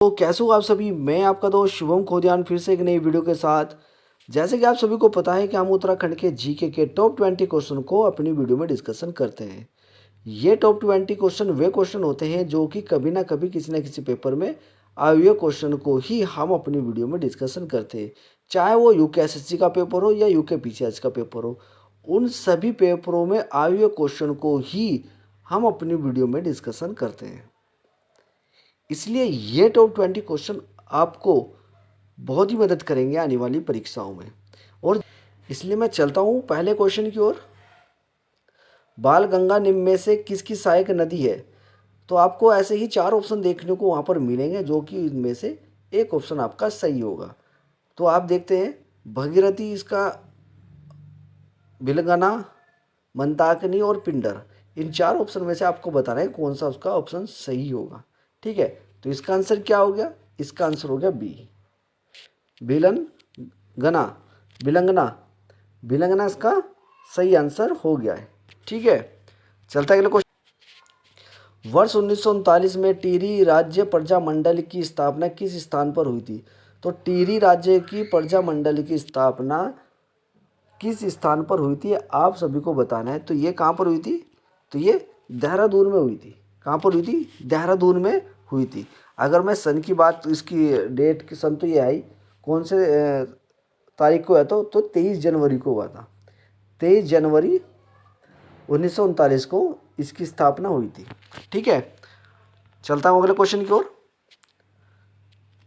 तो कैसे हो आप सभी। मैं आपका दोस्त शुभम खोदियान फिर से एक नई वीडियो के साथ। जैसे कि आप सभी को पता है कि हम उत्तराखंड के जीके के टॉप 20 क्वेश्चन को अपनी वीडियो में डिस्कशन करते हैं। ये टॉप 20 क्वेश्चन वे क्वेश्चन होते हैं जो कि कभी ना कभी किसी न किसी पेपर में आए हुए क्वेश्चन को ही हम अपनी वीडियो में डिस्कशन करते हैं। चाहे वो यूके का पेपर हो या यूके पीसीएस का पेपर हो, उन सभी पेपरों में आए हुए क्वेश्चन को ही हम अपनी वीडियो में डिस्कशन करते हैं। इसलिए ये टॉप 20 क्वेश्चन आपको बहुत ही मदद करेंगे आने वाली परीक्षाओं में। और इसलिए मैं चलता हूँ पहले क्वेश्चन की ओर। बाल गंगा निम्न में से किसकी सहायक नदी है? तो आपको ऐसे ही 4 ऑप्शन देखने को वहाँ पर मिलेंगे, जो कि इनमें से एक ऑप्शन आपका सही होगा। तो आप देखते हैं, भगीरथी इसका, बिलगना, मंदाकिनी और पिंडर। इन 4 ऑप्शन में से आपको बताना है कौन सा उसका ऑप्शन सही होगा। ठीक है, तो इसका आंसर क्या हो गया? इसका आंसर हो गया बी, बिलंगना। बिलंगना बिलंगना इसका सही आंसर हो गया है। ठीक है, चलता है अगले क्वेश्चन। वर्ष 1939 में टिहरी राज्य प्रजा मंडल की स्थापना किस स्थान पर हुई थी? तो टिहरी राज्य की प्रजा मंडल की स्थापना किस स्थान पर हुई थी, आप सभी को बताना है। तो ये कहाँ पर हुई थी? तो ये देहरादून में हुई थी। कहाँ पर हुई थी? देहरादून में हुई थी। अगर मैं सन की बात, इसकी डेट की सन, तो ये आई कौन से तारीख को है? तो 23 जनवरी को हुआ था। 23 जनवरी 1939 को इसकी स्थापना हुई थी। ठीक है, चलता हूँ अगले क्वेश्चन की ओर।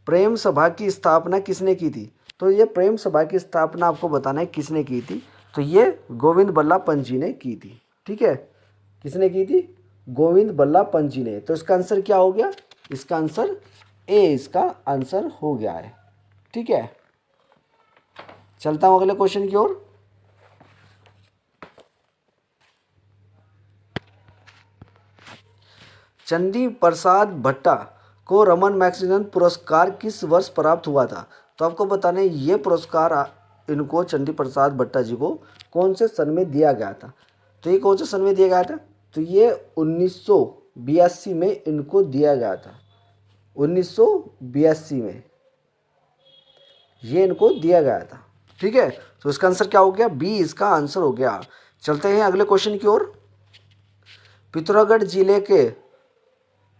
प्रेम सभा की स्थापना किसने की थी? तो ये प्रेम सभा की स्थापना आपको बताना है किसने की थी। तो ये गोविंद बल्लभ पंत जी ने की थी। ठीक है, किसने की थी? गोविंद बल्लभ पंत जी ने। तो इसका आंसर क्या हो गया? इसका आंसर ए, इसका आंसर हो गया है। ठीक है, चलता हूँ अगले क्वेश्चन की ओर। चंडी प्रसाद भट्टा को रमन मैग्सेसे पुरस्कार किस वर्ष प्राप्त हुआ था? तो आपको बताना है ये पुरस्कार इनको, चंडी प्रसाद भट्टा जी को, कौन से सन में दिया गया था? तो ये कौन से सन में दिया गया था? तो ये 1982 में इनको दिया गया था। 1982 में ये इनको दिया गया था। ठीक है, तो इसका आंसर क्या हो गया? बी इसका आंसर हो गया। चलते हैं अगले क्वेश्चन की ओर। पिथौरागढ़ जिले के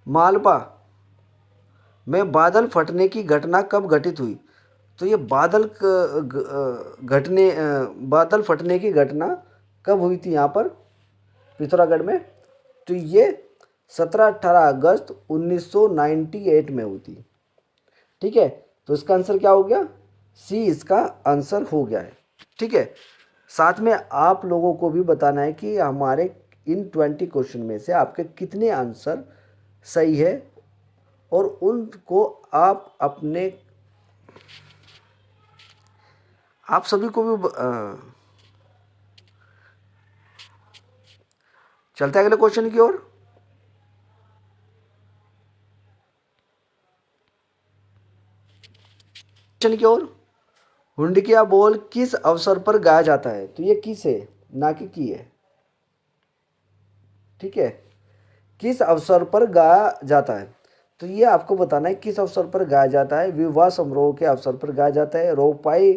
मालवा में बादल फटने की घटना कब घटित हुई? तो ये बादल फटने की घटना कब हुई थी यहाँ पर पिथौरागढ़ में? तो ये 17-18 अगस्त 1998 में हुई थी। ठीक है, तो इसका आंसर क्या हो गया? सी इसका आंसर हो गया है। ठीक है, साथ में आप लोगों को भी बताना है कि हमारे इन 20 क्वेश्चन में से आपके कितने आंसर सही है, और उनको आप सभी को भी चलते हैं अगले क्वेश्चन की ओर। क्वेश्चन की ओर, हुंडकिया बोल किस अवसर पर गाया जाता है? तो ये किस है, ना कि की है। ठीक है, किस अवसर पर गाया जाता है? तो ये आपको बताना है किस अवसर पर गाया जाता है। विवाह समारोह के अवसर पर गाया जाता है, रोपाई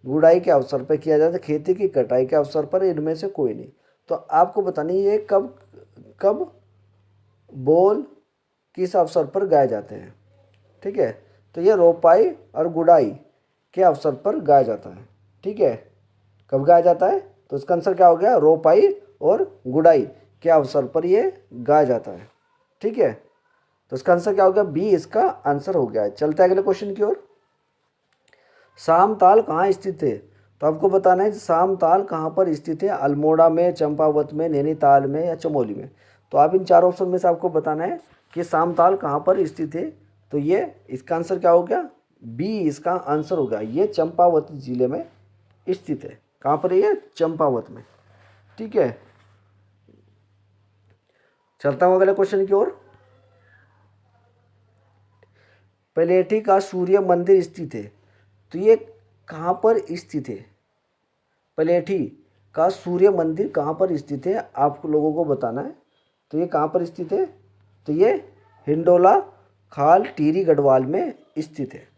गुड़ाई के अवसर पर किया जाता है, खेती की कटाई के अवसर पर, इनमें से कोई नहीं। तो आपको बताना है ये कब कब बोल किस अवसर पर गाए जाते हैं। ठीक है, तो ये रोपाई और गुड़ाई के अवसर पर गाया जाता है। ठीक है, कब गाया जाता है? तो इसका आंसर क्या हो गया? रोपाई और गुड़ाई के अवसर पर ये गाया जाता है। ठीक है, तो इसका आंसर क्या हो गया? बी इसका आंसर हो गया है। चलते हैं अगले क्वेश्चन की ओर। सामताल कहाँ स्थित है? तो आपको बताना है सामताल कहाँ पर स्थित है। अल्मोड़ा में, चंपावत में, नैनीताल में या चमोली में? तो आप इन 4 ऑप्शन में से आपको बताना है कि सामताल कहाँ पर स्थित है। तो ये इसका आंसर क्या हो गया? बी इसका आंसर हो गया। ये चंपावत जिले में स्थित है। कहाँ पर है ये? चंपावत में। ठीक है, चलता हूँ अगले क्वेश्चन की ओर। पलेठी का सूर्य मंदिर स्थित है। तो ये कहाँ पर स्थित है? पलेठी का सूर्य मंदिर कहाँ पर स्थित है, आप लोगों को बताना है। तो ये कहाँ पर स्थित है? तो ये हिंडोला खाल टिहरी गढ़वाल में स्थित है।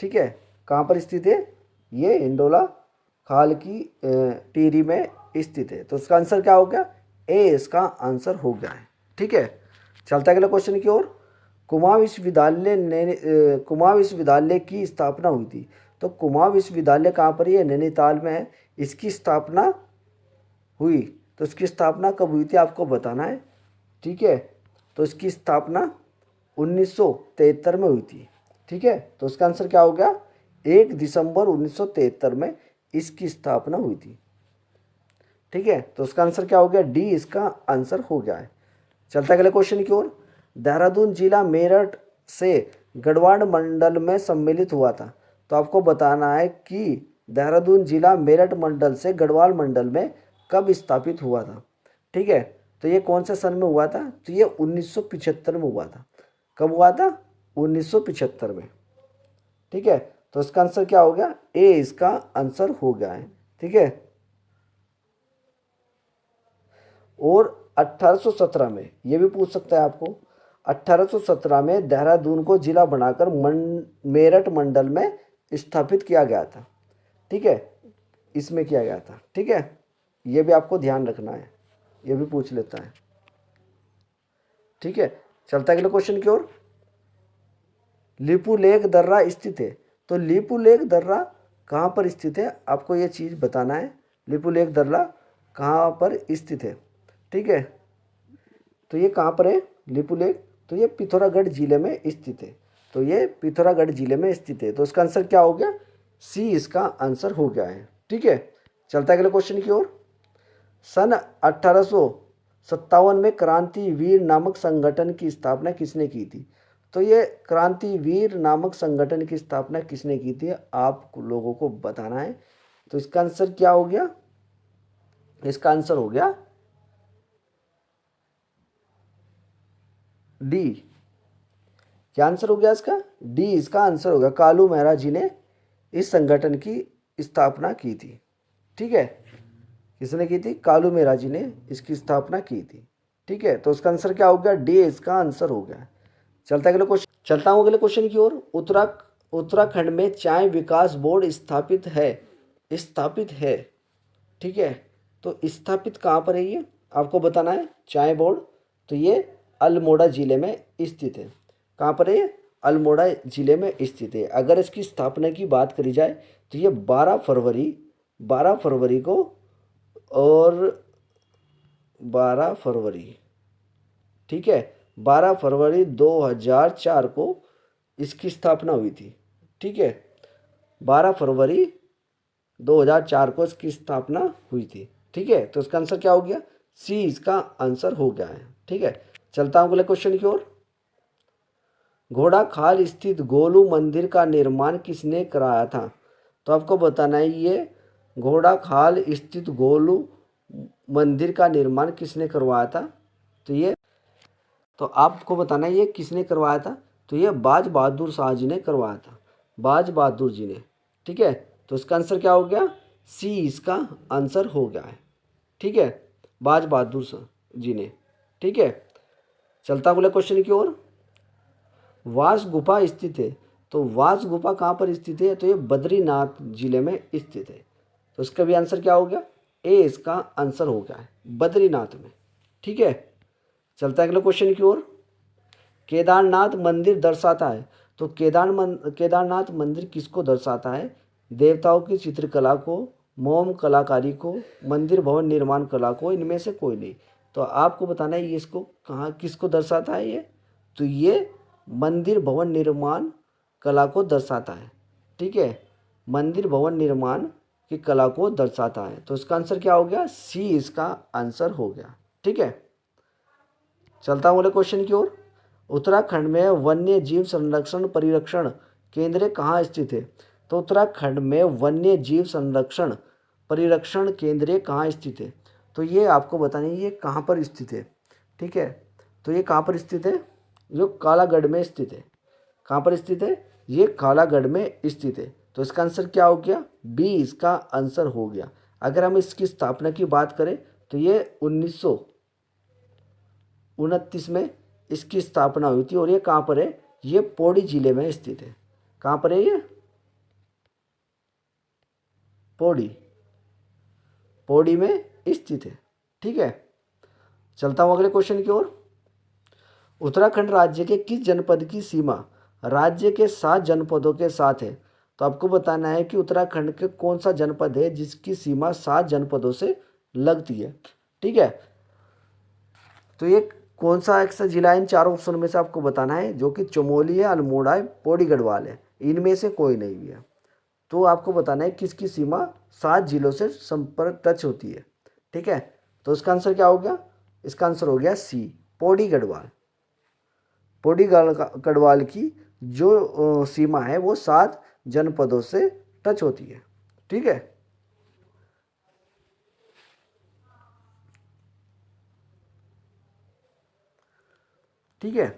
ठीक है, कहाँ पर स्थित है? ये हिंडोला खाल की टिहरी में स्थित है। तो इसका आंसर क्या हो गया? ए इसका आंसर हो गया है। ठीक है, चलता है अगले क्वेश्चन की ओर। कुमाऊं विश्वविद्यालय की स्थापना हुई थी। तो कुमाऊं विश्वविद्यालय कहाँ पर है? नैनीताल में है। इसकी स्थापना हुई, तो इसकी स्थापना कब हुई थी आपको बताना है। ठीक है, तो इसकी स्थापना 1973 में हुई थी। ठीक है, तो इसका आंसर क्या हो गया? 1 दिसंबर 1973 में इसकी स्थापना हुई थी। ठीक है, तो इसका आंसर क्या हो गया? डी इसका आंसर हो गया है। चलता है अगले क्वेश्चन की ओर। देहरादून जिला मेरठ से गढ़वाल मंडल में सम्मिलित हुआ था। तो आपको बताना है कि देहरादून जिला मेरठ मंडल से गढ़वाल मंडल में कब स्थापित हुआ था। ठीक है, तो ये कौन से सन में हुआ था? तो ये 1975 में हुआ था। कब हुआ था? 1975 में। ठीक है, तो इसका आंसर क्या हो गया? ए इसका आंसर हो गया है। ठीक है, और 1817 में ये भी पूछ सकता है आपको। 1817 में देहरादून को जिला बनाकर मेरठ मंडल में स्थापित किया गया था। ठीक है, इसमें किया गया था। ठीक है, ये भी आपको ध्यान रखना है, ये भी पूछ लेता है। ठीक है, चलता है अगले क्वेश्चन की ओर। लिपुलेख दर्रा स्थित है। तो लिपुलेख दर्रा कहाँ पर स्थित है? आपको ये चीज़ बताना है। लिपुलेख दर्रा कहाँ पर स्थित है? ठीक है, तो ये कहाँ पर है लिपुलेख? तो ये पिथौरागढ़ जिले में स्थित है। तो ये पिथौरागढ़ जिले में स्थित है। तो इसका आंसर क्या हो गया? सी इसका आंसर हो गया है। ठीक है, चलता है अगले क्वेश्चन की ओर। सन 1857 में क्रांतिवीर नामक संगठन की स्थापना किसने की थी? तो ये क्रांतिवीर नामक संगठन की स्थापना किसने की थी आप लोगों को बताना है। तो इसका आंसर क्या हो गया? इसका आंसर हो गया डी। क्या आंसर हो गया इसका? डी इसका आंसर हो गया। कालू मेहरा जी ने इस संगठन की स्थापना की थी। ठीक है, किसने की थी? कालू मेहरा जी ने इसकी स्थापना की थी। ठीक है, तो इसका आंसर क्या हो गया? डी इसका आंसर हो गया। चलता हूँ अगले क्वेश्चन की ओर। उत्तराखंड में चाय विकास बोर्ड स्थापित है। ठीक है, तो स्थापित कहाँ पर है ये आपको बताना है। चाय बोर्ड, तो ये अल्मोड़ा जिले में स्थित है। कहाँ पर है ये? अल्मोड़ा जिले में स्थित है। अगर इसकी स्थापना की बात करी जाए तो ये 12 फरवरी को, और 12 फरवरी, ठीक है, 12 फरवरी 2004 को इसकी स्थापना हुई थी। ठीक है, 12 फरवरी 2004 को इसकी स्थापना हुई थी। ठीक है, तो इसका आंसर क्या हो गया? सी इसका आंसर हो गया है। ठीक है, चलता हूँ अगले क्वेश्चन की ओर। घोड़ा खाल स्थित गोलू मंदिर का निर्माण किसने कराया था? तो आपको बताना है ये घोड़ा खाल स्थित गोलू मंदिर का निर्माण किसने करवाया था। तो आपको बताना है ये किसने करवाया था। तो ये बाज बहादुर शाह जी ने करवाया था, बाज बहादुर जी ने। ठीक है, तो इसका आंसर क्या हो गया? सी इसका आंसर हो गया है। ठीक है, बाज बहादुर शाह जी ने। ठीक है, चलता अगले क्वेश्चन की ओर। वास गुफा स्थित है। तो वास गुफा कहाँ पर स्थित है? तो ये बद्रीनाथ जिले में स्थित है। तो इसका भी आंसर क्या हो गया? ए इसका आंसर हो गया है, बद्रीनाथ में। ठीक है, चलता है अगले क्वेश्चन की ओर। केदारनाथ मंदिर दर्शाता है। तो केदारनाथ मंदिर किसको दर्शाता है? देवताओं की चित्रकला को, मोम कलाकारी को, मंदिर भवन निर्माण कला को, इनमें से कोई नहीं। तो आपको बताना है ये इसको कहाँ किसको दर्शाता है ये। तो ये मंदिर भवन निर्माण कला को दर्शाता है। ठीक है, मंदिर भवन निर्माण की कला को दर्शाता है। तो इसका आंसर क्या हो गया? सी इसका आंसर हो गया। ठीक है, चलता हूँ अगले क्वेश्चन की ओर। उत्तराखंड में वन्य जीव संरक्षण परिरक्षण केंद्र कहाँ स्थित है? तो उत्तराखंड में वन्य जीव संरक्षण परिरक्षण केंद्र कहाँ स्थित है? तो ये आपको बताना है ये कहाँ पर स्थित है। ठीक है, तो ये कहाँ पर स्थित है? जो कालागढ़ में स्थित है। कहाँ पर स्थित है? ये कालागढ़ में स्थित है। तो इसका आंसर क्या हो गया? बी इसका आंसर हो गया। अगर हम इसकी स्थापना की बात करें तो ये 1929 में इसकी स्थापना हुई थी, और ये कहाँ पर है? ये पौड़ी जिले में स्थित है। कहाँ पर है ये? पौड़ी, पौड़ी में स्थित है। ठीक है, चलता हूँ अगले क्वेश्चन की ओर। उत्तराखंड राज्य के किस जनपद की सीमा राज्य के 7 जनपदों के साथ है? तो आपको बताना है कि उत्तराखंड के कौन सा जनपद है जिसकी सीमा 7 जनपदों से लगती है। ठीक है, तो ये कौन सा ऐसा जिला है इन चारों ऑप्शन में से आपको बताना है, जो कि चमोली है, अल्मोड़ा है, पौड़ी गढ़वाल है, इनमें से कोई नहीं भी है। तो आपको बताना है किसकी सीमा 7 जिलों से संपर्क टच होती है। ठीक है, तो इसका आंसर क्या हो गया? इसका आंसर हो गया सी, पौड़ी गढ़वाल। पौड़ी गढ़वाल की जो सीमा है वो 7 जनपदों से टच होती है। ठीक है, ठीक है,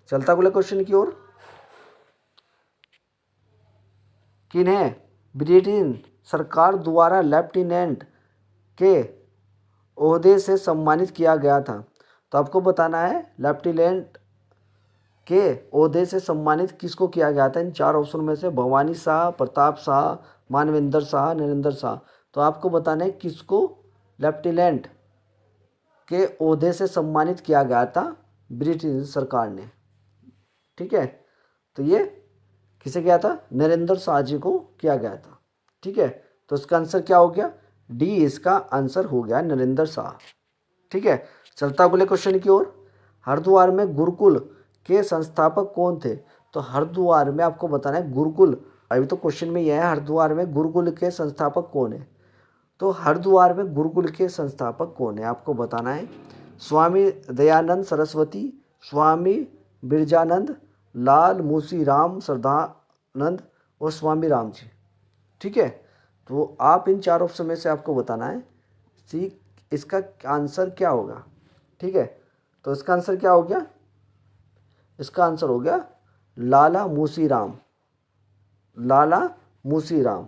चलता अगले क्वेश्चन की ओर। किन्हें ब्रिटेन सरकार द्वारा लेफ्टिनेंट के ओहदे से सम्मानित किया गया था? तो आपको बताना है लेफ्टिनेंट के ओहदे से सम्मानित किसको किया गया था इन चार ऑप्शन में से? भवानी शाह, प्रताप शाह, मानवेंद्र शाह, नरेंद्र शाह। तो आपको बताना है किसको लेफ्टिनेंट के ओहदे से सम्मानित किया गया था ब्रिटिश सरकार ने। ठीक है, तो ये किसे किया था? नरेंद्र शाह जी को किया गया था। ठीक है, तो इसका आंसर क्या हो गया? डी इसका आंसर हो गया, नरेंद्र शाह। ठीक है, चलता अगले क्वेश्चन की ओर। हरिद्वार में गुरुकुल के संस्थापक कौन थे? तो हरिद्वार में आपको बताना है गुरुकुल, अभी तो क्वेश्चन में यह है हरिद्वार में गुरुकुल के संस्थापक कौन है। तो हरिद्वार में गुरुकुल के संस्थापक कौन है आपको बताना है। स्वामी दयानंद सरस्वती, स्वामी बिरजानंद, लाल मूसी राम श्रद्धानंद और स्वामी राम जी। ठीक है, तो आप इन चार ऑप्शन में से आपको बताना है सी इसका आंसर क्या होगा। ठीक है, तो इसका आंसर क्या हो गया? इसका आंसर हो गया लाला मूसी राम, लाला मूसी राम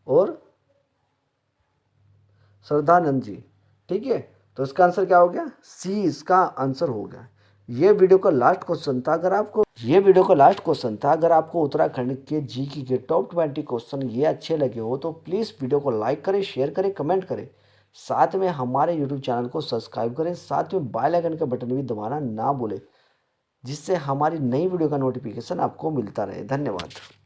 और श्रद्धानंद जी। ठीक है, तो इसका आंसर क्या हो गया? सी इसका आंसर हो गया। ये वीडियो का लास्ट क्वेश्चन था। अगर आपको उत्तराखंड के जीके के टॉप 20 क्वेश्चन ये अच्छे लगे हो तो प्लीज़ वीडियो को लाइक करें, शेयर करें, कमेंट करें, साथ में हमारे यूट्यूब चैनल को सब्सक्राइब करें, साथ में बेल आइकन का बटन भी दबाना ना भूलें, जिससे हमारी नई वीडियो का नोटिफिकेशन आपको मिलता रहे। धन्यवाद।